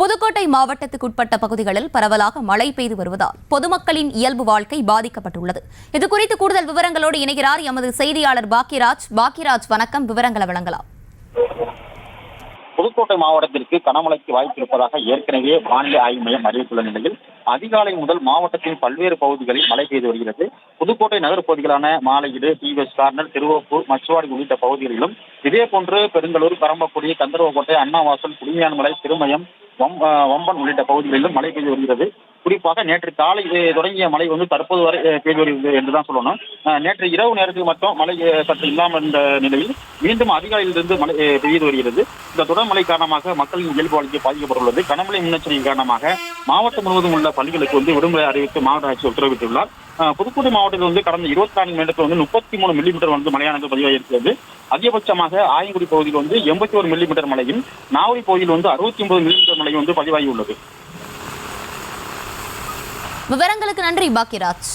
புதுக்கோட்டை மாவட்டத்துக்குட்பட்ட பகுதிகளில் பரவலாக மழை பெய்து வருவதால் பொதுமக்களின் இயல்பு வாழ்க்கை பாதிக்கப்பட்டுள்ளது. இதுகுறித்து கூடுதல் விவரங்களோடு இணைகிறார் எமது செய்தியாளர் பாக்கியராஜ். வணக்கம், விவரங்களை வழங்கலாம். புதுக்கோட்டை மாவட்டத்திற்கு கனமழைக்கு வாய்ப்பு இருப்பதாக ஏற்கனவே வானிலை ஆய்வு மையம் அறிவித்துள்ள நிலையில் அதிகாலை முதல் மாவட்டத்தின் பல்வேறு பகுதிகளில் மழை பெய்து வருகிறது. புதுக்கோட்டை நகர் பகுதிகளான மாலையீடு, டிவிஎஸ் கார்னர், திருவப்பூர், மச்சுவாடி உள்ளிட்ட பகுதிகளிலும் இதேபோன்று பெருங்கலூர், பரம்பக்குடி, கந்தர்வக்கோட்டை, அண்ணாவாசல், குடிமியான்மலை, திருமயம், வம்பன் உள்ளிட்ட பகுதிகளிலும் மழை பெய்து வருகிறது. குறிப்பாக நேற்று காலை தொடங்கிய மழை தற்போது வரை பெய்து வருகிறது என்றுதான் சொல்லணும். நேற்று இரவு நேரத்தில் மட்டும் மழை சற்று இல்லாமல் இருந்த நிலையில் மீண்டும் அதிகாலையிலிருந்து மழை பெய்து வருகிறது. இந்த தொடர் மழை காரணமாக மக்களின் இயல்பு வாழ்க்கை பாதிக்கப்பட்டுள்ளது. கனமழை முன்னெச்சரிக்கை காரணமாக மாவட்டம் முழுவதும் உள்ள பள்ளிகளுக்கு விடுமுறை அறிவித்து மாவட்ட ஆட்சியர் உத்தரவிட்டுள்ளார். புதுக்கோட்டை மாவட்டத்தில் கடந்த 24 மணி நேரத்தில் 33 மில்லிமீட்டர் மழையானது பதிவாகியிருக்கிறது. அதிகபட்சமாக ஆயங்குடி பகுதியில் 81 மில்லிமீட்டர் மழையும், நாவரி பகுதியில் 69 மில்லிமீட்டர் மழை பதிவாகியுள்ளது. விவரங்களுக்கு நன்றி பாக்கியராஜ்.